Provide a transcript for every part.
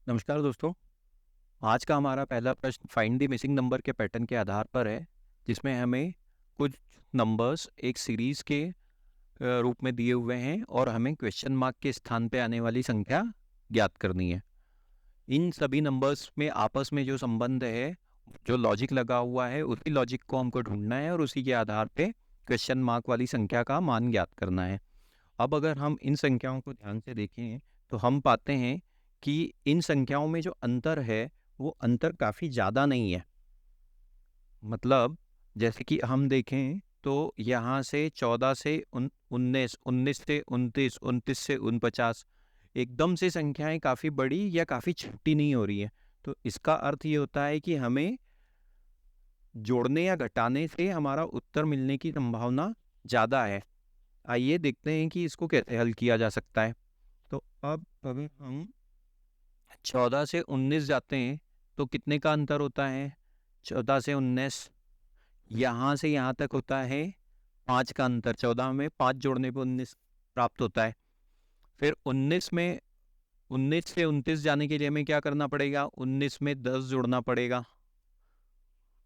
नमस्कार दोस्तों। आज का हमारा पहला प्रश्न फाइंड द मिसिंग नंबर के पैटर्न के आधार पर है, जिसमें हमें कुछ नंबर्स एक सीरीज के रूप में दिए हुए हैं और हमें क्वेश्चन मार्क के स्थान पे आने वाली संख्या ज्ञात करनी है। इन सभी नंबर्स में आपस में जो संबंध है, जो लॉजिक लगा हुआ है, उसी लॉजिक को हमको ढूंढना है और उसी के आधार पे क्वेश्चन मार्क वाली संख्या का मान ज्ञात करना है। अब अगर हम इन संख्याओं को ध्यान से देखें तो हम पाते हैं कि इन संख्याओं में जो अंतर है वो अंतर काफ़ी ज़्यादा नहीं है। मतलब जैसे कि हम देखें तो यहाँ से 14 से 19, 19 से 29, 29 से 49, एकदम से संख्याएं काफ़ी बड़ी या काफ़ी छोटी नहीं हो रही है। तो इसका अर्थ ये होता है कि हमें जोड़ने या घटाने से हमारा उत्तर मिलने की संभावना ज़्यादा है। आइए देखते हैं कि इसको कैसे हल किया जा सकता है। तो अब अगर हम 14 से 19 जाते हैं तो कितने का अंतर होता है? 14 से 19, यहाँ से यहाँ तक होता है 5 का अंतर। 14 में 5 जोड़ने पे 19 प्राप्त होता है। फिर 19 में 19 से 29 जाने के लिए हमें क्या करना पड़ेगा? 19 में 10 जोड़ना पड़ेगा।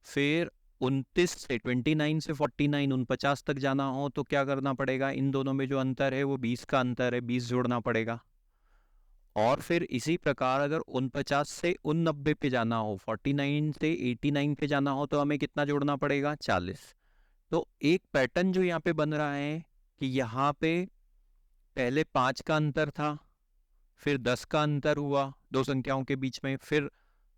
फिर 29 से 29 से 49, 49 तक जाना हो तो क्या करना पड़ेगा? इन दोनों में जो अंतर है वो 20 का अंतर है, 20 जोड़ना पड़ेगा। और फिर इसी प्रकार अगर 49 से 89 पे जाना हो, 49 से 89 पे जाना हो तो हमें कितना जोड़ना पड़ेगा? 40। तो एक पैटर्न जो यहाँ पे बन रहा है कि यहाँ पे पहले 5 का अंतर था, फिर 10 का अंतर हुआ दो संख्याओं के बीच में, फिर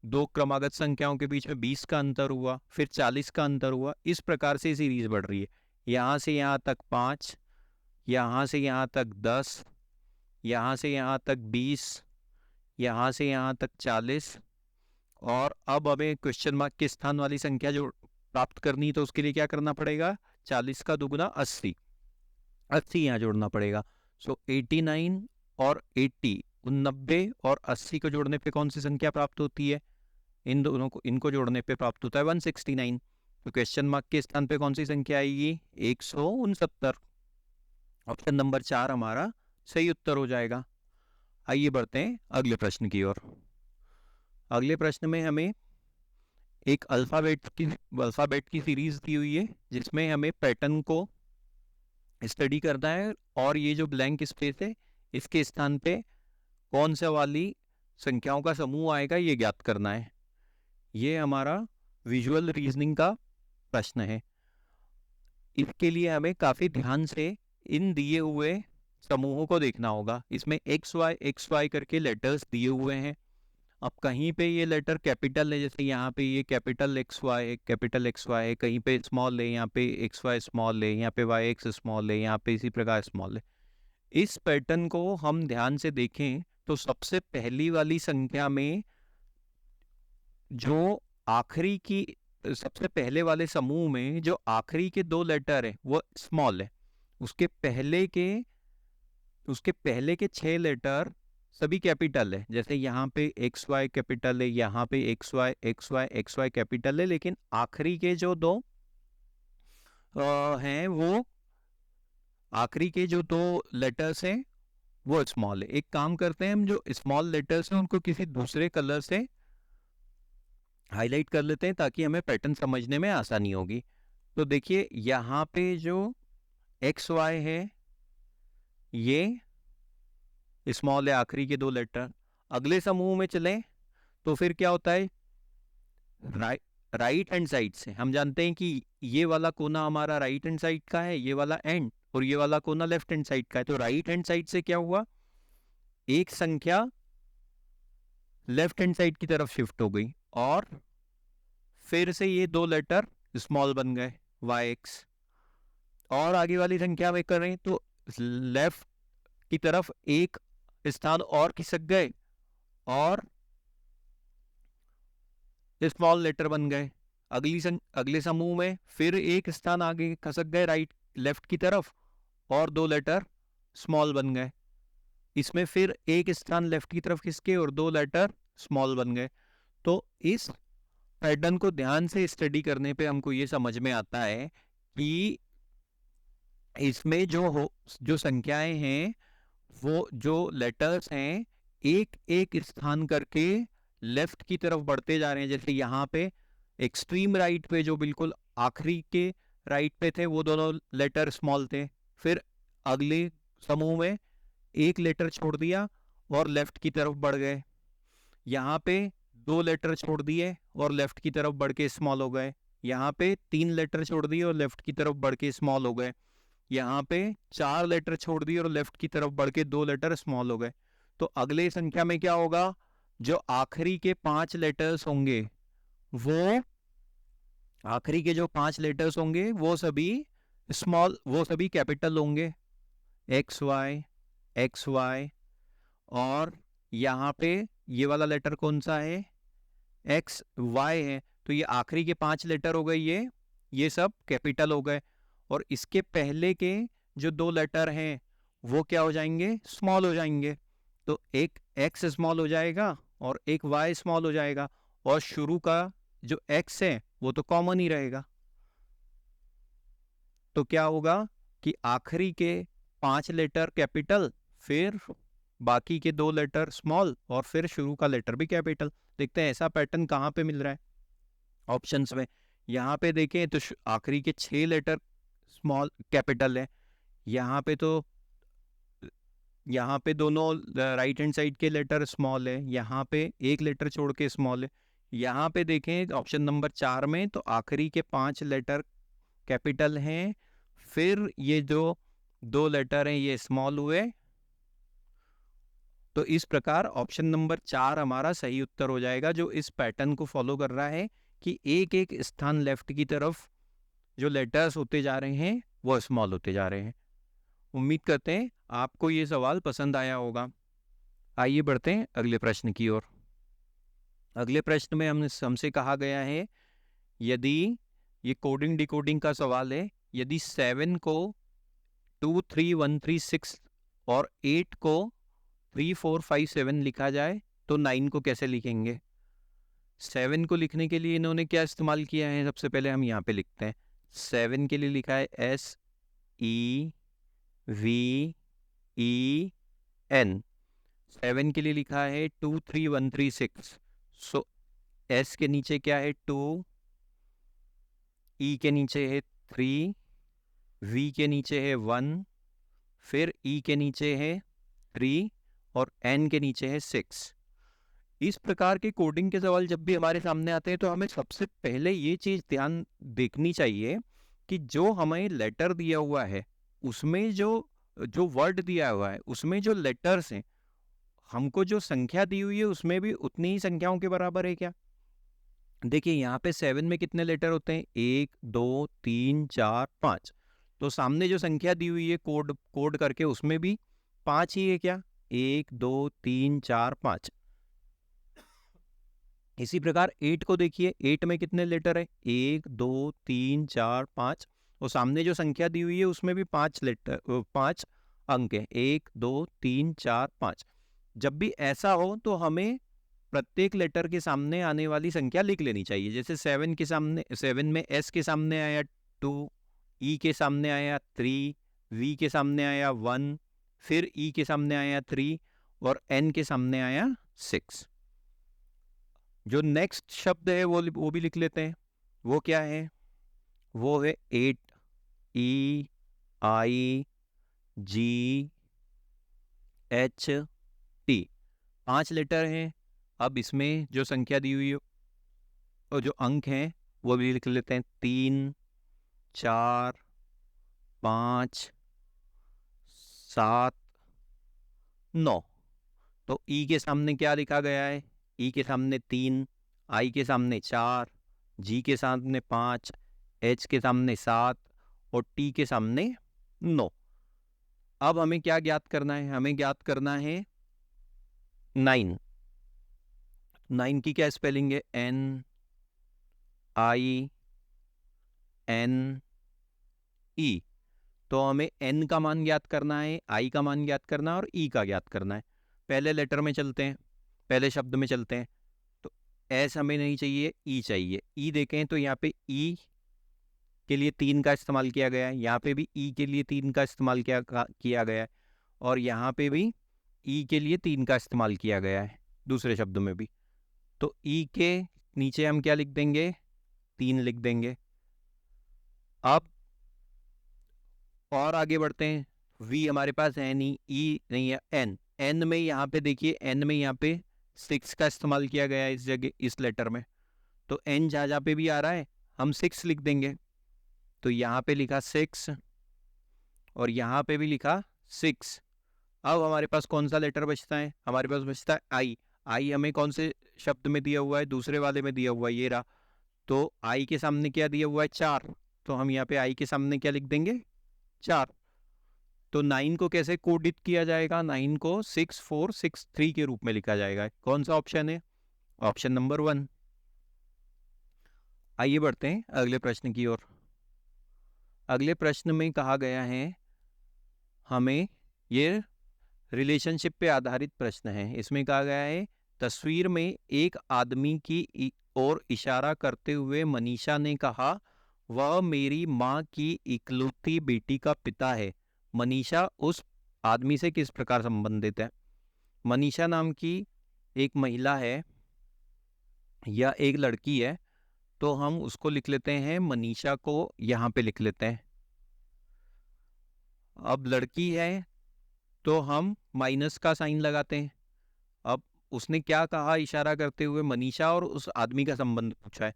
दो क्रमागत संख्याओं के बीच में 20 का अंतर हुआ, फिर 40 का अंतर हुआ। इस प्रकार से सीरीज बढ़ रही है। यहाँ से यहाँ तक 5, यहाँ से यहाँ तक 10, यहाँ से यहाँ तक 20, यहाँ से यहाँ तक 40। और अब हमें क्वेश्चन मार्क के स्थान वाली संख्या जो प्राप्त करनी तो उसके लिए क्या करना पड़ेगा? 40 का दुगुना 80, 80 यहाँ जोड़ना पड़ेगा। सो 89 और 80, 90 और 80 को जोड़ने पे कौन सी संख्या प्राप्त होती है? इन दोनों को, इनको जोड़ने पे प्राप्त होता है 169। तो क्वेश्चन मार्क के स्थान पे कौन सी संख्या आएगी? 169। ऑप्शन नंबर 4 हमारा सही उत्तर हो जाएगा। आइए बढ़ते हैं अगले प्रश्न की ओर। अगले प्रश्न में हमें एक अल्फ़ाबेट की सीरीज दी हुई है, जिसमें हमें पैटर्न को स्टडी करना है और ये जो ब्लैंक स्पेस है इसके स्थान पे कौन सा वाली संख्याओं का समूह आएगा ये ज्ञात करना है। ये हमारा विजुअल रीजनिंग का प्रश्न है। इसके लिए हमें काफ़ी ध्यान से इन दिए हुए समूहों को देखना होगा। इसमें एक्स वाई करके लेटर्स दिए हुए हैं। अब कहीं पे ये लेटर कैपिटल है, जैसे यहाँ पे ये कैपिटल एक्स वाई है, कहीं पे स्मॉल है, यहाँ पे एक्स वाई स्मॉल है, यहाँ पे वाई एक्स स्मॉल है, यहाँ पे इसी प्रकार स्मॉल है। इस पैटर्न को हम ध्यान से देखें तो सबसे पहली वाली संख्या में जो आखिरी की, सबसे पहले वाले समूह में जो आखिरी के दो लेटर है वो स्मॉल है। उसके पहले के 6 लेटर सभी कैपिटल है। जैसे यहाँ पे एक्स वाई कैपिटल है, यहाँ पे एक्स वाई कैपिटल है, लेकिन आखिरी के जो दो हैं वो, आखिरी के जो दो लेटर्स हैं वो स्मॉल है। एक काम करते हैं, हम जो स्मॉल लेटर्स हैं उनको किसी दूसरे कलर से हाईलाइट कर लेते हैं ताकि हमें पैटर्न समझने में आसानी होगी। तो देखिए यहाँ पे जो एक्स वाई है ये स्मॉल है, आखिरी के दो लेटर। अगले समूह में चलें तो फिर क्या होता है? राइट हैंड साइड से हम जानते हैं कि ये वाला कोना हमारा राइट हैंड साइड का है, ये वाला एंड, और ये वाला कोना लेफ्ट हैंड साइड का है। तो राइट हैंड साइड से क्या हुआ? एक संख्या लेफ्ट हैंड साइड की तरफ शिफ्ट हो गई और फिर से ये दो लेटर स्मॉल बन गए, वाई एक्स। और आगे वाली संख्या में करें तो लेफ्ट की तरफ एक स्थान और खिसक गए और स्मॉल लेटर बन गए। अगले समूह में फिर एक स्थान आगे खसक गए राइट लेफ्ट की तरफ और दो लेटर स्मॉल बन गए। इसमें फिर एक स्थान लेफ्ट की तरफ खिसके और दो लेटर स्मॉल बन गए। तो इस पैटर्न को ध्यान से स्टडी करने पे हमको ये समझ में आता है कि इसमें जो संख्याएं हैं, वो जो लेटर्स हैं एक एक स्थान करके लेफ्ट की तरफ बढ़ते जा रहे हैं। जैसे यहाँ पे एक्सट्रीम राइट पे जो बिल्कुल आखिरी के राइट पे थे वो दोनों लेटर स्मॉल थे, फिर अगले समूह में एक लेटर छोड़ दिया और लेफ्ट की तरफ बढ़ गए। यहाँ पे 2 लेटर छोड़ दिए और लेफ्ट की तरफ बढ़ के स्मॉल हो गए। यहाँ पे 3 लेटर छोड़ दिए और लेफ्ट की तरफ बढ़ के स्मॉल हो गए। यहाँ पे 4 लेटर छोड़ दिए और लेफ्ट की तरफ बढ़ के 2 लेटर स्मॉल हो गए। तो अगले संख्या में क्या होगा, जो आखिरी के 5 लेटर्स होंगे वो आखिरी के जो 5 लेटर्स होंगे वो सभी स्मॉल, वो सभी कैपिटल होंगे, एक्स वाई। और यहाँ पे ये वाला लेटर कौन सा है, एक्स वाई है, तो ये आखिरी के 5 लेटर हो गए, ये सब कैपिटल हो गए। और इसके पहले के जो 2 लेटर हैं वो क्या हो जाएंगे, स्मॉल हो जाएंगे। तो एक एक्स स्मॉल हो जाएगा और एक वाई स्मॉल हो जाएगा, और शुरू का जो एक्स है वो तो कॉमन ही रहेगा। तो क्या होगा कि आखिरी के 5 लेटर कैपिटल, फिर बाकी के 2 लेटर स्मॉल, और फिर शुरू का लेटर भी कैपिटल। देखते हैं ऐसा पैटर्न कहाँ पे मिल रहा है ऑप्शंस में। यहाँ पे देखें तो आखिरी के 6 लेटर स्मॉल कैपिटल है। यहाँ पे दोनों राइट हैंड साइड के लेटर स्मॉल है, यहाँ पे एक लेटर छोड़ के स्मॉल है। यहाँ पे देखें ऑप्शन नंबर 4 में तो आखिरी के 5 लेटर कैपिटल हैं, फिर ये जो 2 लेटर हैं ये स्मॉल हुए। तो इस प्रकार ऑप्शन नंबर 4 हमारा सही उत्तर हो जाएगा, जो इस पैटर्न को फॉलो कर रहा है कि एक एक स्थान लेफ्ट की तरफ जो लेटर्स होते जा रहे हैं वो स्मॉल होते जा रहे हैं। उम्मीद करते हैं आपको ये सवाल पसंद आया होगा। आइए बढ़ते हैं अगले प्रश्न की ओर। अगले प्रश्न में हमसे कहा गया है, यदि ये कोडिंग डिकोडिंग का सवाल है, यदि 7 को 2 3 1 3 6 और 8 को 3 4 5 7 लिखा जाए तो 9 को कैसे लिखेंगे। 7 को लिखने के लिए इन्होंने क्या इस्तेमाल किया है, सबसे पहले हम यहाँ पे लिखते हैं। 7 के लिए लिखा है SEVEN। 7 के लिए लिखा है 2 3 1 3 6। सो S के नीचे क्या है 2, E के नीचे है 3, V के नीचे है 1, फिर E के नीचे है 3 और N के नीचे है 6। इस प्रकार के कोडिंग के सवाल जब भी हमारे सामने आते हैं तो हमें सबसे पहले ये चीज ध्यान देखनी चाहिए कि जो हमें लेटर दिया हुआ है उसमें जो वर्ड दिया हुआ है उसमें जो लेटर्स हैं, हमको जो संख्या दी हुई है उसमें भी उतनी ही संख्याओं के बराबर है क्या। देखिए यहाँ पे 7 में कितने लेटर होते हैं, 1 2 3 4 5। तो सामने जो संख्या दी हुई है कोड करके उसमें भी 5 ही है क्या, 1 2 3 4 5। इसी प्रकार 8 को देखिए, 8 में कितने लेटर है, 1 2 3 4 5। और सामने जो संख्या दी हुई है उसमें भी 5 अंक है, 1 2 3 4 5। जब भी ऐसा हो तो हमें प्रत्येक लेटर के सामने आने वाली संख्या लिख लेनी चाहिए। जैसे 7 में S के सामने आया 2, E के सामने आया 3, V के सामने आया 1, फिर E के सामने आया 3 और N के सामने आया 6। जो नेक्स्ट शब्द है वो भी लिख लेते हैं। वो क्या है, वो है 8, EIGHT। 5 लेटर हैं। अब इसमें जो संख्या दी हुई है और जो अंक हैं वो भी लिख लेते हैं, 3 4 5 7 9। तो E के सामने क्या लिखा गया है, E के सामने 3, I के सामने 4, G के सामने 5, H के सामने 7 और T के सामने 9। अब हमें क्या ज्ञात करना है, हमें ज्ञात करना है 9। 9 की क्या स्पेलिंग है, NINE। तो हमें N का मान ज्ञात करना है, I का मान ज्ञात करना है और E का ज्ञात करना है। पहले लेटर में चलते हैं, पहले शब्द में चलते हैं। तो S हमें नहीं चाहिए, E चाहिए। E देखें तो यहाँ पे E के लिए 3 का इस्तेमाल किया गया है, यहाँ पे भी E के लिए 3 का इस्तेमाल किया गया है, और यहाँ पे भी ई के लिए 3 का इस्तेमाल किया गया है दूसरे शब्दों में भी, तो ई के नीचे हम क्या लिख देंगे, 3 लिख देंगे। अब और आगे बढ़ते हैं, वी हमारे पास है नहीं, ई नहीं है, एन, एन में यहाँ पे देखिए, एन में यहाँ पे 6 का इस्तेमाल किया गया है इस जगह, इस लेटर में, तो एन जहाँ जहाँ पे भी आ रहा है हम 6 लिख देंगे, तो यहाँ पे लिखा 6 और यहाँ पे भी लिखा 6। अब हमारे पास कौन सा लेटर बचता है, हमारे पास बचता है आई। आई हमें कौन से शब्द में दिया हुआ है, दूसरे वाले में दिया हुआ है, ये रहा, तो आई के सामने क्या दिया हुआ है, 4, तो हम यहाँ पे आई के सामने क्या लिख देंगे, 4। तो 9 को कैसे कोडित किया जाएगा, 9 को 6463 के रूप में लिखा जाएगा। कौन सा ऑप्शन है, ऑप्शन नंबर 1। आइए बढ़ते हैं अगले प्रश्न की ओर। अगले प्रश्न में कहा गया है, हमें ये रिलेशनशिप पे आधारित प्रश्न है। इसमें कहा गया है, तस्वीर में एक आदमी की ओर इशारा करते हुए मनीषा ने कहा, वह मेरी माँ की इकलौती बेटी का पिता है। मनीषा उस आदमी से किस प्रकार संबंधित है। मनीषा नाम की एक महिला है या एक लड़की है, तो हम उसको लिख लेते हैं, मनीषा को यहाँ पे लिख लेते हैं। अब लड़की है तो हम माइनस का साइन लगाते हैं। अब उसने क्या कहा इशारा करते हुए, मनीषा और उस आदमी का संबंध पूछा है,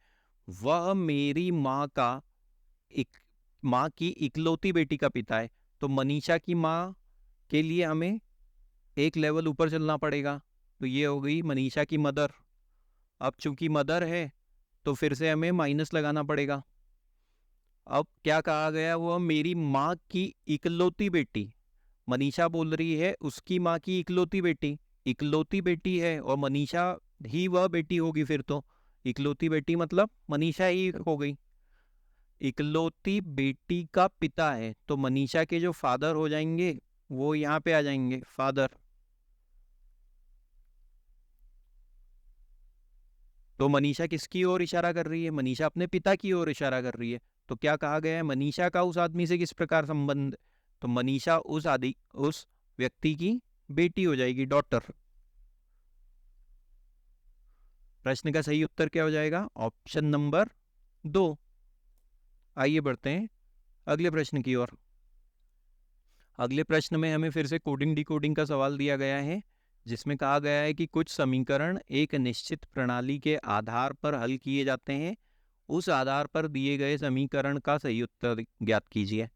वह मेरी माँ की इकलौती बेटी का पिता है, तो मनीषा की माँ के लिए हमें एक लेवल ऊपर चलना पड़ेगा, तो ये हो गई मनीषा की मदर। अब चूंकि मदर है तो फिर से हमें माइनस लगाना पड़ेगा। अब क्या कहा गया, वह मेरी माँ की इकलौती बेटी, मनीषा बोल रही है उसकी माँ की इकलौती बेटी, इकलौती बेटी है और मनीषा ही वह बेटी होगी, फिर तो इकलौती बेटी मतलब मनीषा ही हो गई। इकलौती बेटी का पिता है, तो मनीषा के जो फादर हो जाएंगे वो यहाँ पे आ जाएंगे, फादर। तो मनीषा किसकी ओर इशारा कर रही है, मनीषा अपने पिता की ओर इशारा कर रही है। तो क्या कहा गया है, मनीषा का उस आदमी से किस प्रकार संबंध, तो मनीषा उस व्यक्ति की बेटी हो जाएगी, डॉटर। प्रश्न का सही उत्तर क्या हो जाएगा, ऑप्शन नंबर 2। आइए बढ़ते हैं अगले प्रश्न की ओर। अगले प्रश्न में हमें फिर से कोडिंग डिकोडिंग का सवाल दिया गया है, जिसमें कहा गया है कि कुछ समीकरण एक निश्चित प्रणाली के आधार पर हल किए जाते हैं, उस आधार पर दिए गए समीकरण का सही उत्तर ज्ञात कीजिए।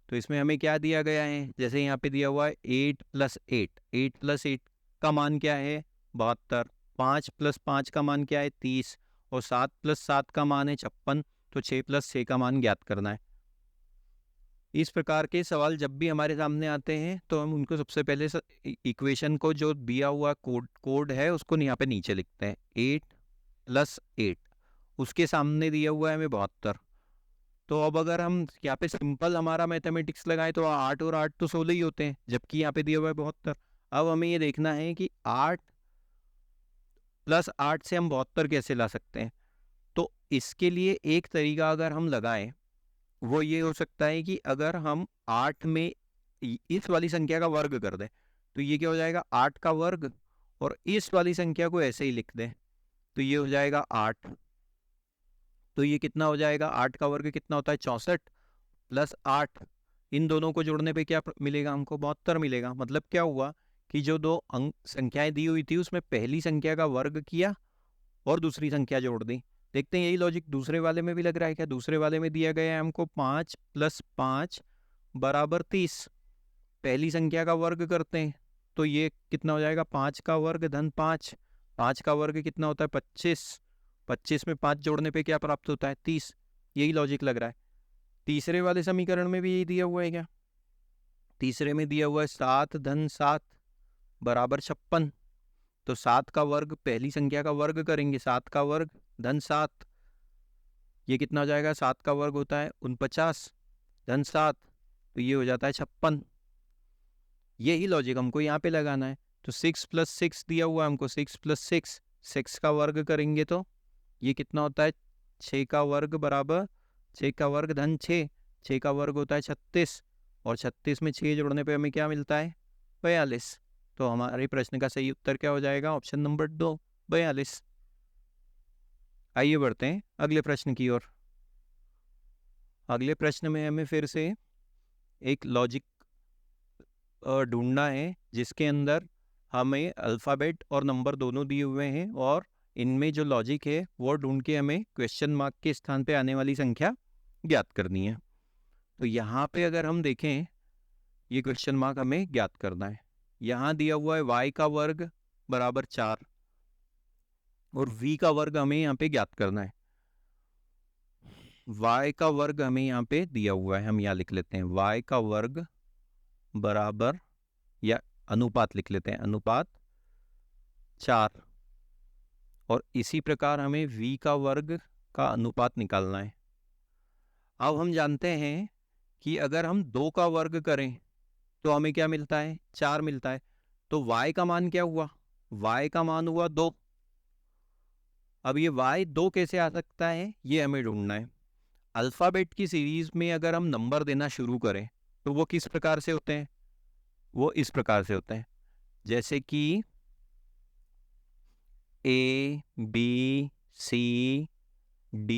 तो इसमें हमें क्या दिया गया है, जैसे यहाँ पे दिया हुआ है 8 + 8, 8 + 8 का मान क्या है, 72, 5 + 5 का मान क्या है, 30, और 7 + 7 का मान है 56, तो 6 + 6 का मान ज्ञात करना है। इस प्रकार के सवाल जब भी हमारे सामने आते हैं तो हम उनको सबसे पहले इक्वेशन को जो दिया हुआ कोड है उसको यहाँ पे नीचे लिखते हैं, 8 + 8, उसके सामने दिया हुआ है हमें 72। तो अब अगर हम यहाँ पे सिंपल हमारा मैथमेटिक्स लगाएं तो 8 और 8 तो 16 ही होते हैं, जबकि यहाँ पे दिया हुआ है 72। अब हमें ये देखना है कि 8 + 8 से हम 72 कैसे ला सकते हैं। तो इसके लिए एक तरीका अगर हम लगाएं वो ये हो सकता है कि अगर हम 8 में इस वाली संख्या का वर्ग कर दें तो ये क्या हो जाएगा, 8 का वर्ग, और इस वाली संख्या को ऐसे ही लिख दें तो ये हो जाएगा 8। तो ये कितना हो जाएगा, 8 का वर्ग कितना होता है, 64, + 8, इन दोनों को जोड़ने पे क्या मिलेगा हमको, 72 मिलेगा। मतलब क्या हुआ कि जो दो अंक संख्याएं दी हुई थी उसमें पहली संख्या का वर्ग किया और दूसरी संख्या जोड़ दी। देखते हैं यही लॉजिक दूसरे वाले में भी लग रहा है क्या। दूसरे वाले में दिया गया है हमको 5 + 5 = 30, पहली संख्या का वर्ग करते हैं तो ये कितना हो जाएगा, 5 का वर्ग धन 5, 5 का वर्ग कितना होता है, 25, 25 में 5 जोड़ने पे क्या प्राप्त होता है, 30। यही लॉजिक लग रहा है। तीसरे वाले समीकरण में भी यही दिया हुआ है क्या, तीसरे में दिया हुआ है 7 धन 7 = 56, तो 7 का वर्ग पहली संख्या का वर्ग करेंगे, 7 का वर्ग धन 7, ये कितना हो जाएगा, 7 का वर्ग होता है 49 धन 7, तो ये हो जाता है 56। यही लॉजिक हमको यहाँ पे लगाना है। तो 6 + 6 दिया हुआ है हमको, 6 + 6, 6 का वर्ग करेंगे तो ये कितना होता है, 6 का वर्ग बराबर 6 का वर्ग धन 6, 6 का वर्ग होता है 36, और 36 में 6 जोड़ने पे हमें क्या मिलता है, 42। तो हमारे प्रश्न का सही उत्तर क्या हो जाएगा? Option number 2, 42। आइए बढ़ते हैं अगले प्रश्न की ओर। अगले प्रश्न में हमें फिर से एक लॉजिक ढूंढना है जिसके अंदर हमें अल्फ़ाबेट और नंबर दोनों दिए हुए हैं और इनमें जो लॉजिक है वो ढूंढ के हमें क्वेश्चन मार्क के स्थान पे आने वाली संख्या ज्ञात करनी है। तो यहाँ पे अगर हम देखें, ये क्वेश्चन मार्क हमें ज्ञात करना है। यहाँ दिया हुआ है y का वर्ग बराबर 4 और v का वर्ग हमें यहाँ पे ज्ञात करना है। y का वर्ग हमें यहाँ पे दिया हुआ है, हम यहाँ लिख लेते हैं y का वर्ग बराबर, या अनुपात लिख लेते हैं, अनुपात 4। और इसी प्रकार हमें v का वर्ग का अनुपात निकालना है। अब हम जानते हैं कि अगर हम 2 का वर्ग करें तो हमें क्या मिलता है? 4 मिलता है। तो y का मान क्या हुआ? y का मान हुआ 2। अब ये y 2 कैसे आ सकता है, ये हमें ढूंढना है। अल्फ़ाबेट की सीरीज में अगर हम नंबर देना शुरू करें तो वो किस प्रकार से होते हैं? वो इस प्रकार से होते हैं, जैसे कि A, B, C, D,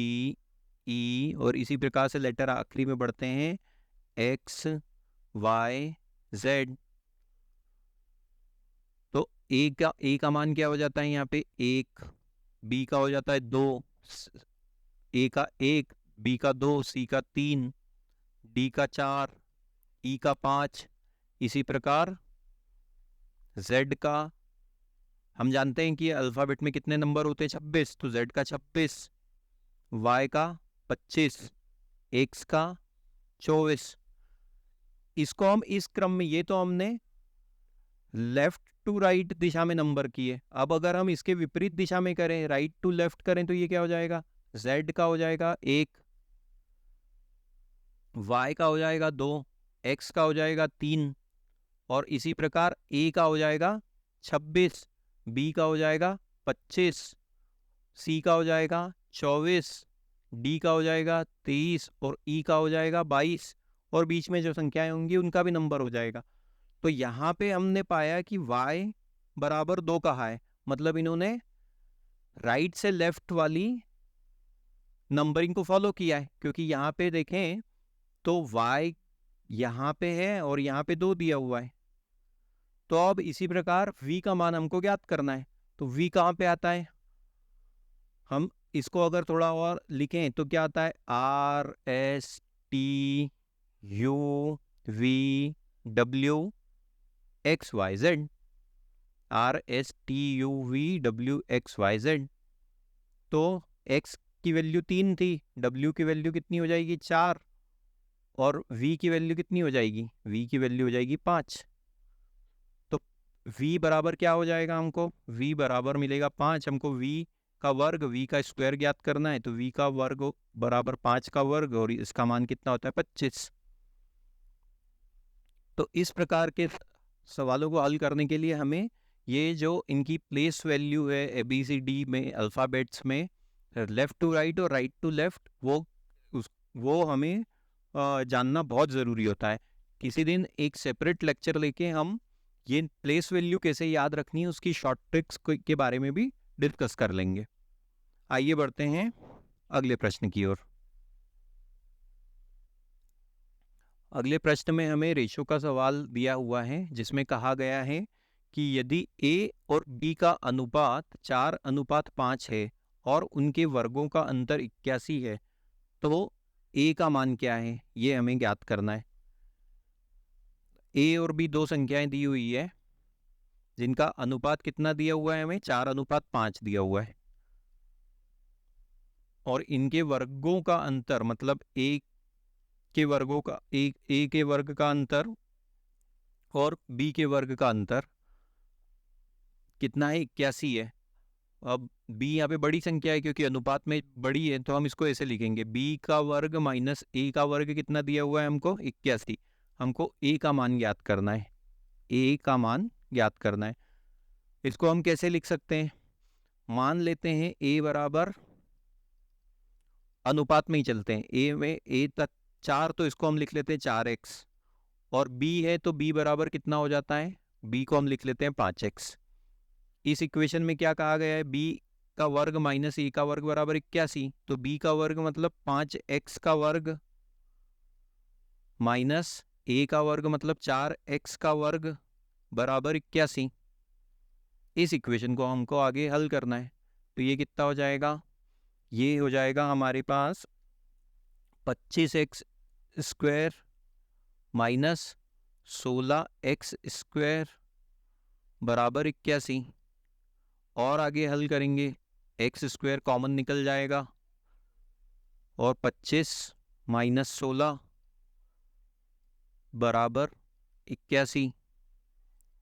E और इसी प्रकार से लेटर आखिरी में बढ़ते हैं X, Y, Z। तो A का मान क्या हो जाता है यहाँ पे? 1। B का हो जाता है 2, A का 1, B का 2, C का 3, D का 4, E का 5। इसी प्रकार Z का, हम जानते हैं कि अल्फ़ाबेट में कितने नंबर होते हैं? 26। तो Z का 26, Y का 25, X का 24। इसको हम इस क्रम में, ये तो हमने लेफ्ट टू राइट दिशा में नंबर किए। अब अगर हम इसके विपरीत दिशा में करें, राइट टू लेफ्ट करें, तो ये क्या हो जाएगा? Z का हो जाएगा 1, Y का हो जाएगा 2, X का हो जाएगा 3 और इसी प्रकार A का हो जाएगा 26, B का हो जाएगा 25, C का हो जाएगा 24, D का हो जाएगा 23 और E का हो जाएगा 22 और बीच में जो संख्याएं होंगी उनका भी नंबर हो जाएगा। तो यहाँ पे हमने पाया कि y बराबर 2 कहा है, मतलब इन्होंने राइट से लेफ्ट वाली नंबरिंग को फॉलो किया है, क्योंकि यहाँ पे देखें तो y यहाँ पे है और यहाँ पे 2 दिया हुआ है। तो अब इसी प्रकार v का मान हमको ज्ञात करना है। तो v कहाँ पे आता है? हम इसको अगर थोड़ा और लिखें तो क्या आता है? R S T U V W X Y Z। R S T U V W X Y Z। तो x की वैल्यू 3 थी, w की वैल्यू कितनी हो जाएगी? 4 और v की वैल्यू कितनी हो जाएगी? v की वैल्यू हो जाएगी 5। तो v बराबर क्या हो जाएगा हमको? v बराबर मिलेगा 5। हमको v का वर्ग, v का स्क्वायर ज्ञात करना है, तो v का वर्ग बराबर 5 का वर्ग और इसका मान कितना होता है? 25। तो इस प्रकार के सवालों को हल करने के लिए हमें ये जो इनकी प्लेस वैल्यू है ABCD में अल्फ़ाबेट्स में, लेफ़्ट टू राइट और राइट टू लेफ़्ट, वो हमें जानना बहुत ज़रूरी होता है। किसी दिन एक सेपरेट लेक्चर लेके हम ये प्लेस वैल्यू कैसे याद रखनी है उसकी शॉर्ट ट्रिक्स के बारे में भी डिस्कस कर लेंगे। आइए बढ़ते हैं अगले प्रश्न की ओर। अगले प्रश्न में हमें रेशो का सवाल दिया हुआ है जिसमें कहा गया है कि यदि A और B का अनुपात 4:5 है और उनके वर्गों का अंतर 81 है, तो A का मान क्या है, ये हमें ज्ञात करना है। A और B दो संख्याएं दी हुई है जिनका अनुपात कितना दिया हुआ है? हमें 4:5 दिया हुआ है और इनके वर्गों का अंतर, मतलब A के वर्गों का, A के वर्ग का अंतर और B के वर्ग का अंतर कितना है? 81 है। अब b यहाँ पे बड़ी संख्या है क्योंकि अनुपात में बड़ी है, तो हम इसको ऐसे लिखेंगे b का वर्ग माइनस a का वर्ग कितना दिया हुआ है हमको? 81। हमको a का मान ज्ञात करना है, a का मान ज्ञात करना है। इसको हम कैसे लिख सकते हैं? मान लेते हैं a बराबर, अनुपात में ही चलते हैं, a में a तक 4, तो इसको हम लिख लेते हैं 4x और b है तो b बराबर कितना हो जाता है? बी को हम लिख लेते हैं 5x। इस इक्वेशन में क्या कहा गया है, b का वर्ग माइनस a का वर्ग बराबर 81। तो b का वर्ग मतलब 5x का वर्ग माइनस a का वर्ग मतलब 4x का वर्ग बराबर 81। इस इक्वेशन को हमको आगे हल करना है। तो ये कितना हो जाएगा, ये हो जाएगा हमारे पास 25x square minus 16x square बराबर 81। और आगे हल करेंगे, एक्स स्क्वायर कॉमन निकल जाएगा और 25 माइनस 16 बराबर 81।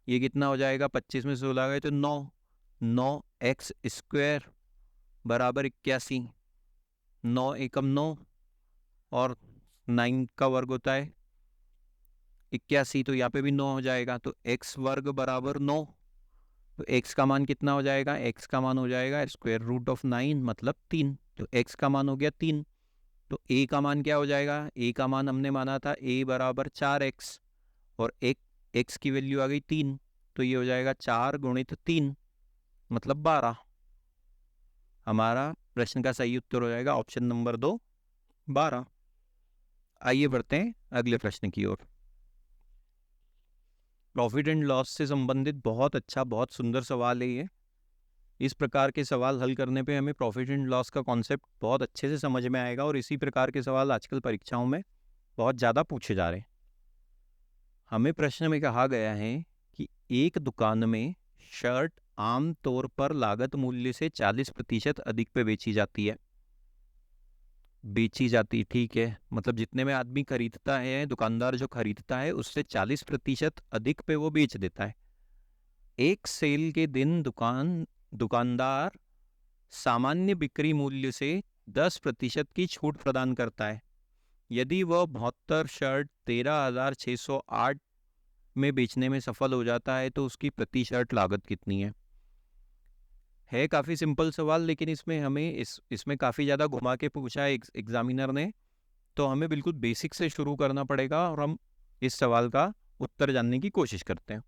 ये कितना हो जाएगा, 25 में 16 गए तो 9 एक्स स्क्वायर बराबर 81। 9 एकम 9 और 9 का वर्ग होता है 81, तो यहाँ पे भी 9 हो जाएगा। तो एक्स वर्ग बराबर 9। तो x का मान कितना हो जाएगा, x का मान हो जाएगा स्क्वायर रूट ऑफ 9 मतलब 3। तो x का मान हो गया 3। तो a का मान क्या हो जाएगा, a का मान हमने माना था a बराबर 4x और एक x की वैल्यू आ गई 3। तो ये हो जाएगा 4 गुणित 3 मतलब 12। हमारा प्रश्न का सही उत्तर हो जाएगा ऑप्शन नंबर 2, 12। आइए बढ़ते हैं अगले प्रश्न की ओर। प्रॉफिट एंड लॉस से संबंधित बहुत अच्छा, बहुत सुंदर सवाल है ये। इस प्रकार के सवाल हल करने पे हमें प्रॉफिट एंड लॉस का कॉन्सेप्ट बहुत अच्छे से समझ में आएगा और इसी प्रकार के सवाल आजकल परीक्षाओं में बहुत ज़्यादा पूछे जा रहे हैं। हमें प्रश्न में कहा गया है कि एक दुकान में शर्ट आम तौर पर लागत मूल्य से 40% अधिक पे बेची जाती ठीक है, मतलब जितने में आदमी खरीदता है, दुकानदार जो खरीदता है उससे 40% अधिक पे वो बेच देता है। एक सेल के दिन दुकानदार सामान्य बिक्री मूल्य से 10% की छूट प्रदान करता है। यदि वह 72 शर्ट 13,608 में बेचने में सफल हो जाता है तो उसकी प्रति शर्ट लागत कितनी है काफ़ी सिंपल सवाल, लेकिन इसमें हमें इसमें काफ़ी ज़्यादा घुमा के पूछा है एग्जामिनर ने। तो हमें बिल्कुल बेसिक से शुरू करना पड़ेगा और हम इस सवाल का उत्तर जानने की कोशिश करते हैं।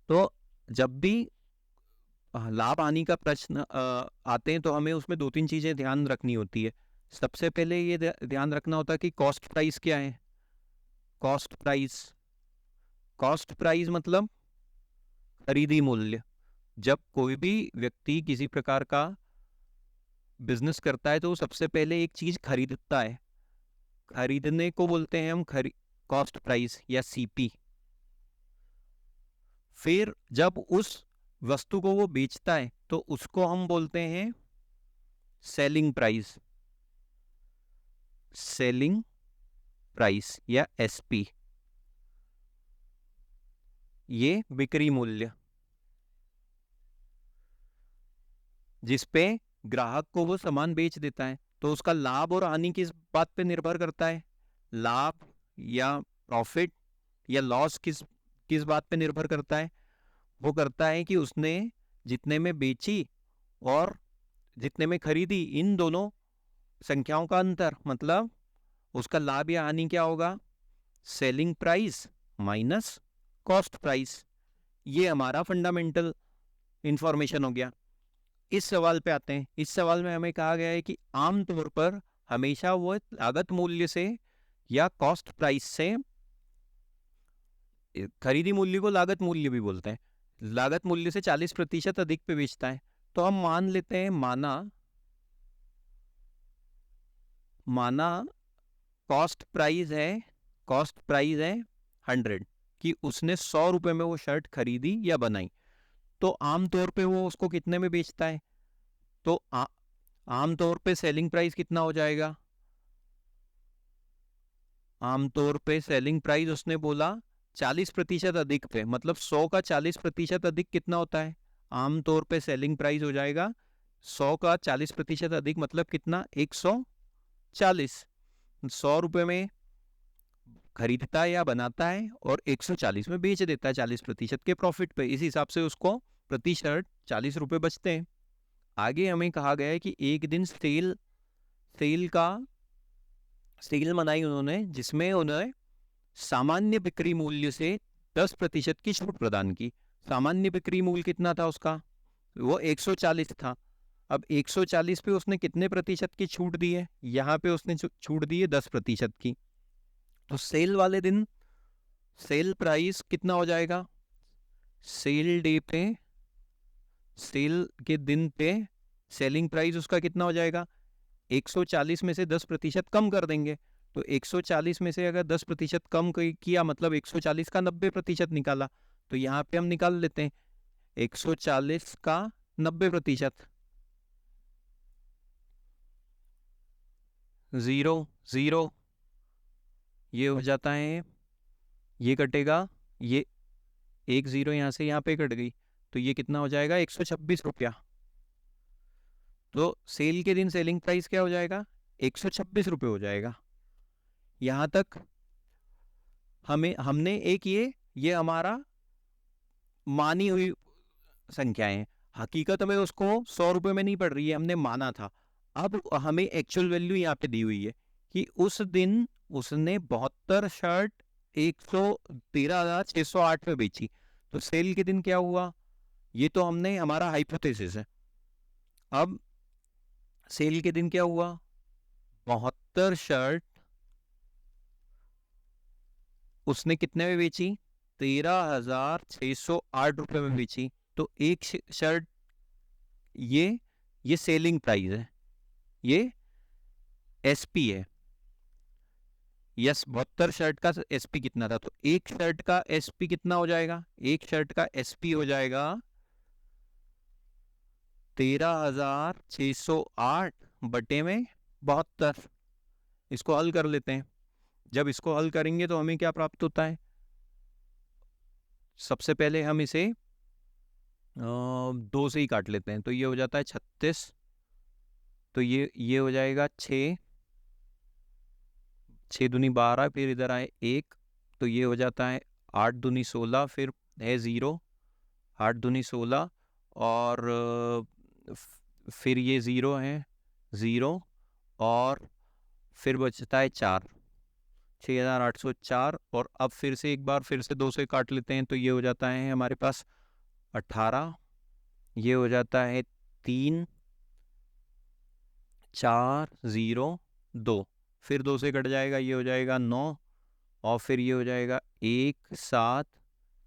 तो जब भी लाभ हानि का प्रश्न आते हैं तो हमें उसमें 2-3 चीज़ें ध्यान रखनी होती है। सबसे पहले ये ध्यान रखना होता है कि कॉस्ट प्राइस क्या है। कॉस्ट प्राइस मतलब खरीदी मूल्य। जब कोई भी व्यक्ति किसी प्रकार का बिजनेस करता है तो सबसे पहले एक चीज खरीदता है, खरीदने को बोलते हैं हम कॉस्ट प्राइस या सीपी। फिर जब उस वस्तु को वो बेचता है तो उसको हम बोलते हैं सेलिंग प्राइस या एसपी, ये बिक्री मूल्य जिसपे ग्राहक को वो सामान बेच देता है। तो उसका लाभ और हानि किस बात पे निर्भर करता है, लाभ या प्रॉफिट या लॉस किस बात पे निर्भर करता है, वो करता है कि उसने जितने में बेची और जितने में खरीदी, इन दोनों संख्याओं का अंतर, मतलब उसका लाभ या हानि क्या होगा, selling price minus cost price. ये हमारा फंडामेंटल इंफॉर्मेशन हो गया। इस सवाल पे आते हैं। इस सवाल में हमें कहा गया है कि आमतौर पर हमेशा वो लागत मूल्य से या कॉस्ट प्राइस से, खरीदी मूल्य को लागत मूल्य भी बोलते हैं, लागत मूल्य से 40% अधिक पे बेचता है। तो हम मान लेते हैं, माना कॉस्ट प्राइस है 100, कि उसने 100 रुपए में वो शर्ट खरीदी या बनाई। तो आमतौर पे वो उसको कितने में बेचता है, तो आमतौर पे सेलिंग प्राइस कितना हो जाएगा, आमतौर पे सेलिंग प्राइस उसने बोला 40% अधिक पे, मतलब 100 का 40% अधिक कितना होता है, आमतौर पे सेलिंग प्राइस हो जाएगा 100 का 40% अधिक मतलब कितना, 140। 100 रुपए में खरीदता है या बनाता है और 140 में बेच देता है 40% के प्रॉफिट पे। इस हिसाब से उसको प्रति शर्ट 40 रुपए बचते हैं। आगे हमें कहा गया है कि एक दिन सेल मनाई उन्होंने, जिसमें उन्होंने सामान्य बिक्री मूल्य से 10% की छूट प्रदान की। सामान्य बिक्री मूल्य कितना था उसका, वो 140 था। अब 140 पे उसने कितने प्रतिशत की छूट दी है, यहाँ पे उसने छूट दी है 10% की। तो सेल वाले दिन सेल प्राइस कितना हो जाएगा, सेल डे पे, सेल के दिन पे सेलिंग प्राइस उसका कितना हो जाएगा, 140 में से 10% कम कर देंगे। तो 140 में से अगर 10% कम किया मतलब 140 का 90% निकाला। तो यहाँ पे हम निकाल लेते हैं 140 का 90%, 0 0, ये हो जाता है, ये कटेगा, ये एक 0 यहाँ से यहाँ पे कट गई, तो ये कितना हो जाएगा 126 रुपया। तो सेल के दिन सेलिंग प्राइस क्या हो जाएगा, 126 रुपये हो जाएगा। यहाँ तक हमने एक ये हमारा मानी हुई संख्याएं हैं, हकीकत में उसको 100 रुपये में नहीं पड़ रही है, हमने माना था। अब हमें एक्चुअल वैल्यू यहाँ पे दी हुई है कि उस दिन उसने 72 शर्ट 113,608 में बेची। तो सेल के दिन क्या हुआ, ये तो हमने हमारा हाइपोथेसिस है। अब सेल के दिन क्या हुआ, 72 शर्ट उसने कितने में बेची, 13,608 रुपये में बेची। तो एक शर्ट, ये सेलिंग प्राइस है, ये एसपी है। यस, 72 शर्ट का एसपी कितना था, तो एक शर्ट का एसपी कितना हो जाएगा, एक शर्ट का एसपी हो जाएगा 13,608 बटे में 72। इसको हल कर लेते हैं। जब इसको हल करेंगे तो हमें क्या प्राप्त होता है, सबसे पहले हम इसे 2 से ही काट लेते हैं, तो ये हो जाता है 36, तो ये हो जाएगा 6, 6 दूनी 12, फिर इधर आए 1, तो ये हो जाता है 8 दूनी 16, फिर है 0, 8 दूनी 16, और फिर ये 0 है 0, और फिर बचता है 4, 6,804। और अब फिर से एक बार फिर से 2 से काट लेते हैं, तो ये हो जाता है हमारे पास 18, ये हो जाता है 3, 4, 0, 2, फिर 2 से कट जाएगा, ये हो जाएगा 9, और फिर ये हो जाएगा 1, 7,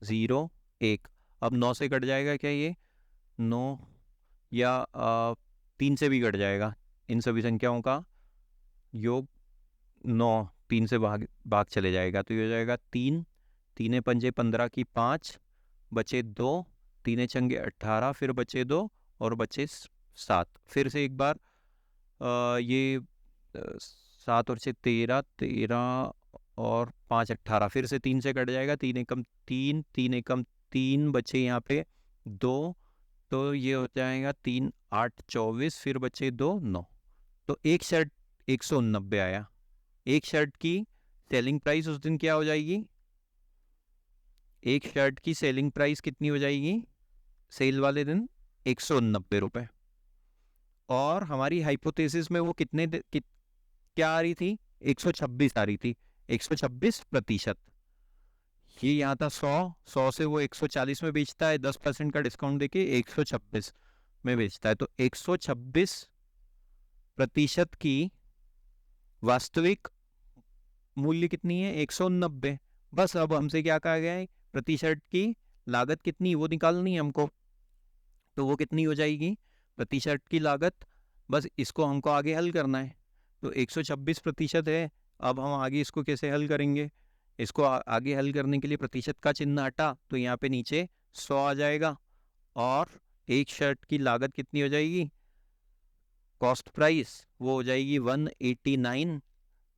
0, 1। अब 9 से कट जाएगा क्या, ये 9, या 3 से भी कट जाएगा, इन सभी संख्याओं का योग 9 3 से भाग चले जाएगा, तो ये हो जाएगा 3, 3 पंजे 15 की 5, बचे 2, 3 छंगे 18, फिर बचे 2, और बचे 7। फिर से एक बार ये 7 और 6 13, 13 और 5 18, फिर से 3 से कट जाएगा, 3 एकम 3, 3 एकम 3, बचे यहाँ पे 2, तो ये हो जाएगा 3 8 24, फिर बचे 2 9। तो एक शर्ट 189 आया। एक शर्ट की सेलिंग प्राइस उस दिन क्या हो जाएगी, एक शर्ट की सेलिंग प्राइस कितनी हो जाएगी सेल वाले दिन, 189 रुपये। और हमारी हाइपोथेसिस में वो क्या आ रही थी, 126 आ रही थी, 126%। ये यहाँ था 100 से वो 140 में बेचता है, 10% का डिस्काउंट देके 126 में बेचता है। तो 126% की वास्तविक मूल्य कितनी है, 190। बस अब हमसे क्या कहा गया है, प्रति शर्ट की लागत कितनी वो निकालनी है हमको। तो वो कितनी हो जाएगी प्रति शर्ट की लागत, बस इसको हमको आगे हल करना है। तो 126% है। अब हम आगे इसको कैसे हल करेंगे, इसको आगे हल करने के लिए प्रतिशत का चिन्ह हटा, तो यहाँ पे नीचे 100 आ जाएगा, और एक शर्ट की लागत कितनी हो जाएगी, कॉस्ट प्राइस, वो हो जाएगी 189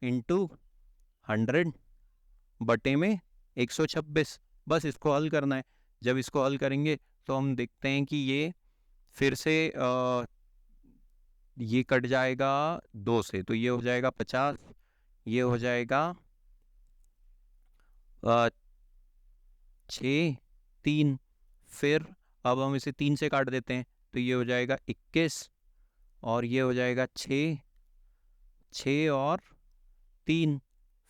इंटू 100 बटे में 126। बस इसको हल करना है। जब इसको हल करेंगे तो हम देखते हैं कि ये फिर से ये कट जाएगा 2 से, तो ये हो जाएगा 50, ये हो जाएगा 6, 3, फिर अब हम इसे 3 से काट देते हैं, तो ये हो जाएगा 21, और ये हो जाएगा 6, 6 और 3,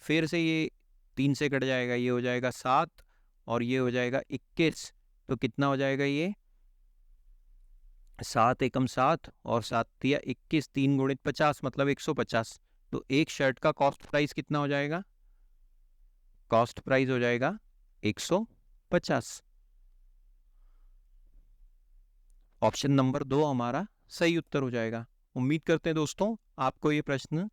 फिर से ये 3 से कट जाएगा, ये हो जाएगा 7, और ये हो जाएगा 21। तो कितना हो जाएगा ये 7 एकम 7 और 7 तिया 21, 3 गुणित 50 मतलब 150। तो एक शर्ट का कॉस्ट प्राइस कितना हो जाएगा? कॉस्ट प्राइस हो जाएगा 150। ऑप्शन नंबर 2 हमारा सही उत्तर हो जाएगा। उम्मीद करते हैं दोस्तों आपको ये प्रश्न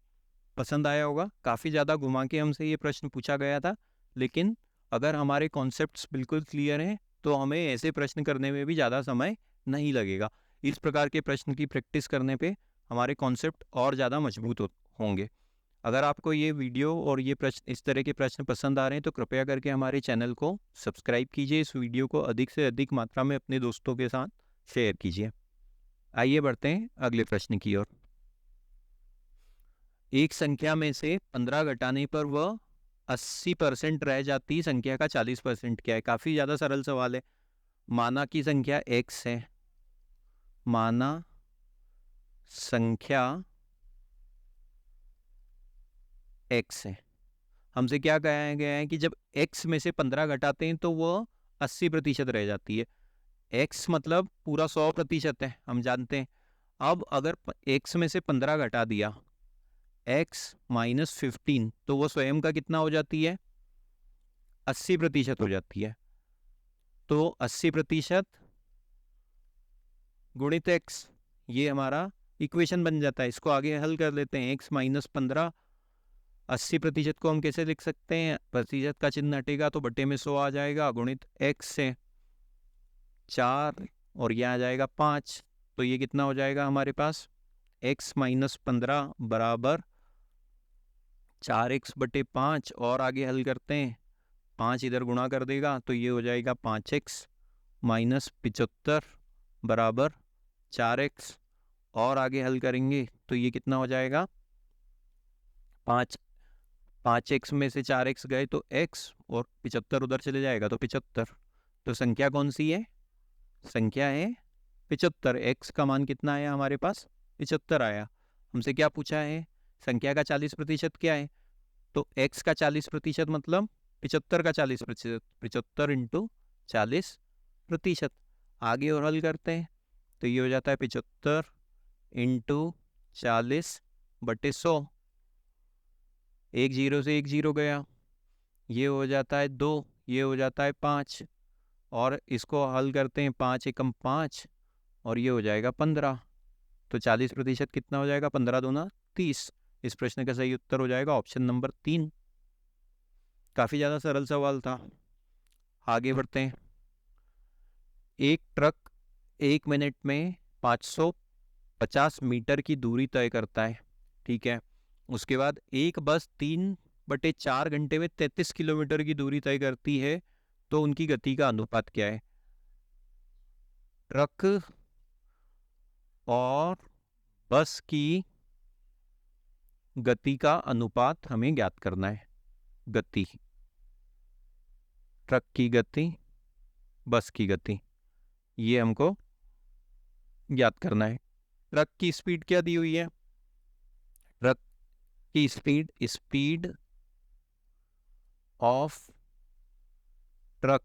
पसंद आया होगा। काफ़ी ज़्यादा घुमा के हमसे ये प्रश्न पूछा गया था, लेकिन अगर हमारे कॉन्सेप्ट्स बिल्कुल क्लियर हैं तो हमें ऐसे प्रश्न करने में भी ज़्यादा समय नहीं लगेगा। इस प्रकार के प्रश्न की प्रैक्टिस करने पे हमारे कॉन्सेप्ट और ज़्यादा मजबूत होंगे। अगर आपको ये वीडियो और ये प्रश्न, इस तरह के प्रश्न पसंद आ रहे हैं तो कृपया करके हमारे चैनल को सब्सक्राइब कीजिए। इस वीडियो को अधिक से अधिक मात्रा में अपने दोस्तों के साथ शेयर कीजिए। आइए बढ़ते हैं अगले प्रश्न की ओर। एक संख्या में से 15 घटाने पर वह 80% रह जाती संख्या का 40% क्या है? काफी ज्यादा सरल सवाल है। माना की संख्या x है, माना संख्या x है। हमसे क्या कहा गया है कि जब x में से 15 घटाते हैं तो वह 80% रह जाती है। x मतलब पूरा 100% है, हम जानते हैं। अब अगर x में से 15 घटा दिया, x माइनस 15, तो वो स्वयं का कितना हो जाती है? 80% हो जाती है। तो 80% गुणित x, ये हमारा इक्वेशन बन जाता है। इसको आगे हल कर लेते हैं। x माइनस 15, 80% को हम कैसे लिख सकते हैं? प्रतिशत का चिन्ह हटेगा तो बटे में 100 आ जाएगा, गुणित x से 4 और यह आ जाएगा 5। तो ये कितना हो जाएगा हमारे पास? x माइनस 15 बराबर 4x बटे 5, और आगे हल करते हैं। 5 इधर गुणा कर देगा तो ये हो जाएगा 5x माइनस 75 बराबर 4x, और आगे हल करेंगे तो ये कितना हो जाएगा? 5x में से 4x गए तो x, और 75 उधर चले जाएगा तो 75। तो संख्या कौन सी है? संख्या है 75। x का मान कितना आया हमारे पास? 75 आया। हमसे क्या पूछा है? संख्या का 40% क्या है? तो x का 40% मतलब 75 का 40%, 75 इंटू 40%। आगे और हल करते हैं तो ये हो जाता है 75 इंटू 40 बटे 100। एक जीरो से एक जीरो गया, ये हो जाता है 2, ये हो जाता है 5, और इसको हल करते हैं। 5 एकम 5 और ये हो जाएगा 15। तो 40% कितना हो जाएगा? 15 दूना 30। इस प्रश्न का सही उत्तर हो जाएगा ऑप्शन नंबर 3। काफी ज्यादा सरल सवाल था। आगे बढ़ते हैं। एक ट्रक 1 मिनट में 550 मीटर की दूरी तय करता है, ठीक है। उसके बाद एक बस 3/4 घंटे में 33 किलोमीटर की दूरी तय करती है, तो उनकी गति का अनुपात क्या है? ट्रक और बस की गति का अनुपात हमें ज्ञात करना है। गति, ट्रक की गति, बस की गति, ये हमको ज्ञात करना है। ट्रक की स्पीड क्या दी हुई है? ट्रक की स्पीड, स्पीड ऑफ ट्रक,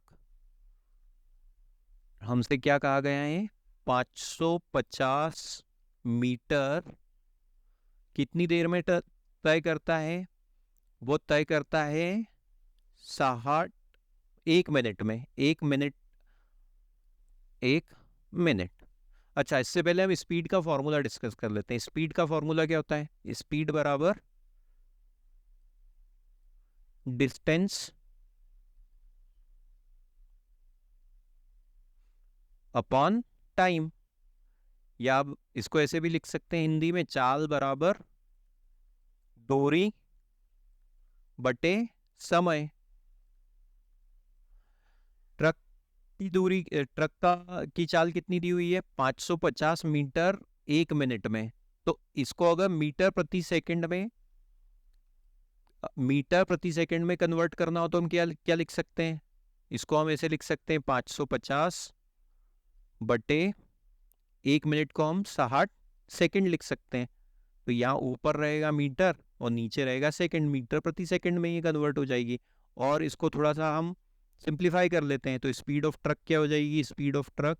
हमसे क्या कहा गया है? 550 मीटर कितनी देर में तय करता है? वो तय करता है 1 मिनट में। 1 मिनट। अच्छा, इससे पहले हम स्पीड का फॉर्मूला डिस्कस कर लेते हैं। स्पीड का फॉर्मूला क्या होता है? स्पीड बराबर डिस्टेंस अपॉन टाइम, या आप इसको ऐसे भी लिख सकते हैं हिंदी में, चाल बराबर दूरी बटे समय। ट्रक की दूरी, ट्रक की चाल कितनी दी हुई है? 550 मीटर 1 मिनट में। तो इसको अगर मीटर प्रति सेकंड में कन्वर्ट करना हो तो हम क्या क्या लिख सकते हैं? इसको हम ऐसे लिख सकते हैं, 550 बटे 1 मिनट को हम 60 सेकंड लिख सकते हैं। तो यहाँ ऊपर रहेगा मीटर और नीचे रहेगा सेकंड। मीटर प्रति सेकंड में ये कन्वर्ट हो जाएगी। और इसको थोड़ा सा हम सिंप्लीफाई कर लेते हैं। तो स्पीड ऑफ ट्रक क्या हो जाएगी, स्पीड ऑफ ट्रक,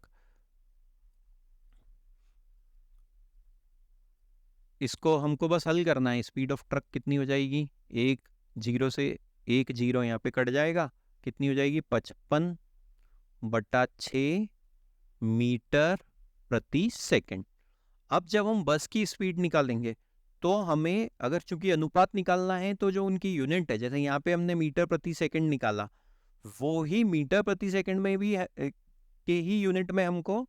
इसको हमको बस हल करना है। स्पीड ऑफ ट्रक कितनी हो जाएगी, एक जीरो से एक जीरो यहाँ पे कट जाएगा, कितनी हो जाएगी 55/6 मीटर प्रति सेकंड। अब जब हम बस की स्पीड निकालेंगे तो हमें अगर चूंकि अनुपात निकालना है तो जो उनकी यूनिट है, जैसे यहाँ पे हमने मीटर प्रति सेकंड निकाला, वो ही मीटर प्रति सेकंड में भी के ही यूनिट में हमको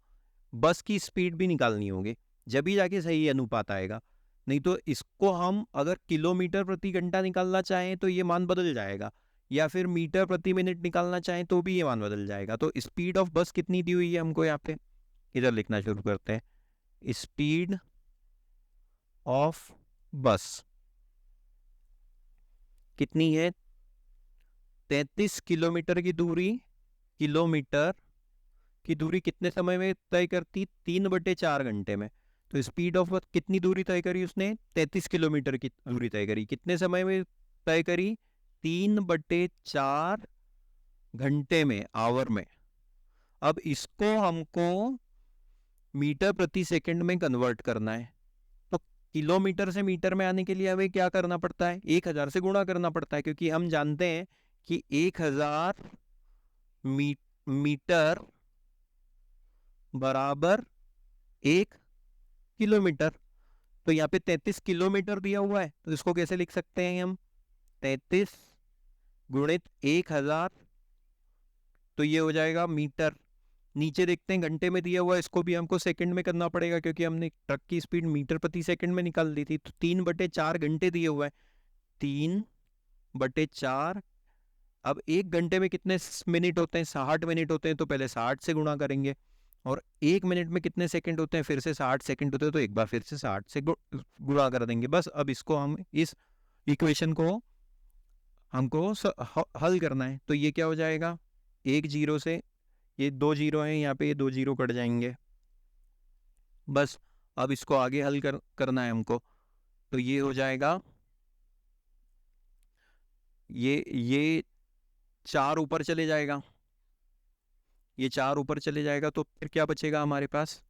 बस की स्पीड भी निकालनी होगी, जब ही जाके सही अनुपात आएगा। नहीं तो इसको हम अगर किलोमीटर प्रति घंटा निकालना चाहें तो ये मान बदल जाएगा, या फिर मीटर प्रति मिनट निकालना चाहें तो भी ये मान बदल जाएगा। तो स्पीड ऑफ बस कितनी दी हुई है हमको, यहाँ पे इधर लिखना शुरू करते हैं। स्पीड ऑफ बस कितनी है, 33 किलोमीटर की दूरी, किलोमीटर की दूरी कितने समय में तय करती, 3/4 घंटे में। तो स्पीड ऑफ बस कितनी दूरी तय करी उसने, 33 किलोमीटर की दूरी तय करी, कितने समय में तय करी, 3/4 घंटे में, आवर में। अब इसको हमको मीटर प्रति सेकंड में कन्वर्ट करना है। तो किलोमीटर से मीटर में आने के लिए हमें क्या करना पड़ता है, 1000 से गुणा करना पड़ता है, क्योंकि हम जानते हैं कि 1000 मीटर बराबर 1 किलोमीटर। तो यहाँ पे 33 किलोमीटर दिया हुआ है, तो इसको कैसे लिख सकते हैं हम, 33 गुणित 1000, तो ये हो जाएगा मीटर। नीचे देखते हैं घंटे में दिया हुआ है, इसको भी हमको सेकंड में करना पड़ेगा, क्योंकि हमने ट्रक की स्पीड मीटर प्रति सेकंड में निकाल दी थी। तो 3/4 घंटे दिए हुआ है, 3/4। अब एक घंटे में कितने मिनट होते हैं, 60 मिनट होते हैं, तो पहले 60 से गुणा करेंगे। और एक मिनट में कितने सेकंड होते हैं, फिर से 60 सेकंड होते हैं, तो एक बार फिर से 60 से गुणा कर देंगे। बस अब इसको हम, इस इक्वेशन को हमको हल करना है। तो ये क्या हो जाएगा, एक जीरो से, ये 2 जीरो हैं यहाँ पे, ये 2 जीरो कट जाएंगे। बस अब इसको आगे हल करना है हमको। तो ये हो जाएगा, ये 4 ऊपर चले जाएगा, ये 4 ऊपर चले जाएगा, तो फिर क्या बचेगा हमारे पास,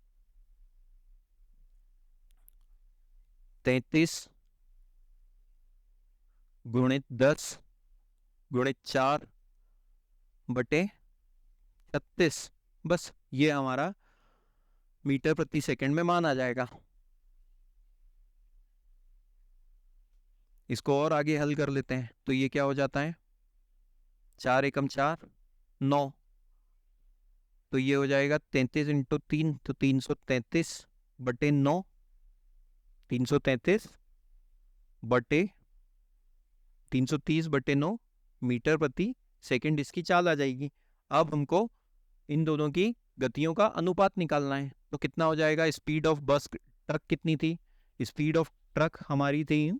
33 गुणित 10 गुणित 4/36। बस ये हमारा मीटर प्रति सेकंड में मान आ जाएगा। इसको और आगे हल कर लेते हैं। तो ये क्या हो जाता है, 4 एकम 4, 9। तो ये हो जाएगा 33 × 3, तो 333/9, 330/9 मीटर प्रति सेकंड इसकी चाल आ जाएगी। अब हमको इन दोनों की गतियों का अनुपात निकालना है। तो कितना हो जाएगा, स्पीड ऑफ बस ट्रक कितनी थी, स्पीड ऑफ ट्रक हमारी थी,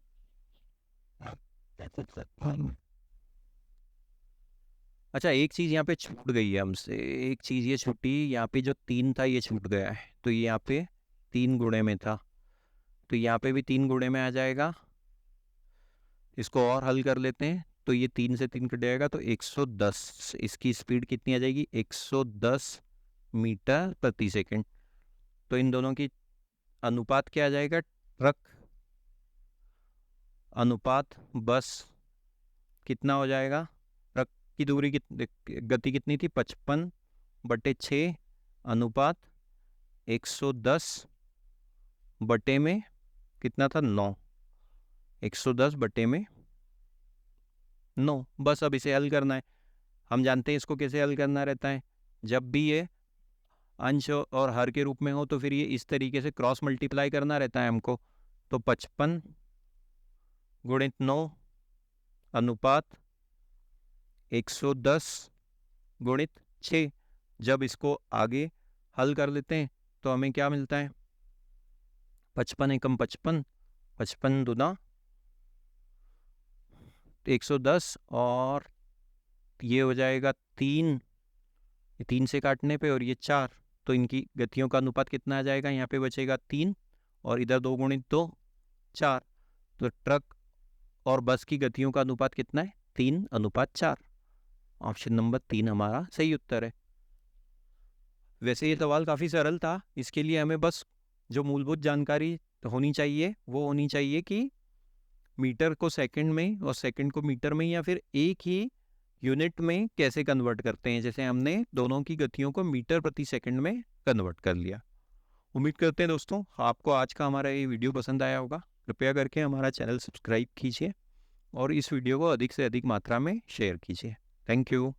अच्छा एक चीज यहाँ पे छूट गई है हमसे, एक चीज ये छूटी, यहाँ पे जो 3 था ये छूट गया है। तो ये यहाँ पे 3 गुणे में था, तो यहाँ पे भी 3 गुणे में आ जाएगा। इसको और हल कर लेते हैं। तो ये 3 से 3 कट जाएगा, तो 110, इसकी स्पीड कितनी आ जाएगी, 110 मीटर प्रति सेकंड। तो इन दोनों की अनुपात क्या आ जाएगा, ट्रक अनुपात बस कितना हो जाएगा, ट्रक की दूरी गति कितनी थी, 55/6 अनुपात 110 बटे में कितना था, 9, 110/9। बस अब इसे हल करना है। हम जानते हैं इसको कैसे हल करना रहता है, जब भी ये अंश और हर के रूप में हो तो फिर ये इस तरीके से क्रॉस मल्टीप्लाई करना रहता है हमको। तो 55 गुणित 9 अनुपात 110 गुणित 6। जब इसको आगे हल कर लेते हैं तो हमें क्या मिलता है, 55 एकम 55, 55 दूना 110, और ये हो जाएगा 3, 3 से काटने पे, और ये 4। तो इनकी गतियों का अनुपात कितना आ जाएगा, यहाँ पे बचेगा 3, और इधर 2 गुणित 2 4। तो ट्रक और बस की गतियों का अनुपात कितना है, 3:4। ऑप्शन नंबर 3 हमारा सही उत्तर है। वैसे ये सवाल काफ़ी सरल था। इसके लिए हमें बस जो मूलभूत जानकारी होनी चाहिए वो होनी चाहिए कि मीटर को सेकंड में और सेकंड को मीटर में या फिर एक ही यूनिट में कैसे कन्वर्ट करते हैं। जैसे हमने दोनों की गतियों को मीटर प्रति सेकंड में कन्वर्ट कर लिया। उम्मीद करते हैं दोस्तों आपको आज का हमारा ये वीडियो पसंद आया होगा। कृपया करके हमारा चैनल सब्सक्राइब कीजिए और इस वीडियो को अधिक से अधिक मात्रा में शेयर कीजिए। Thank you.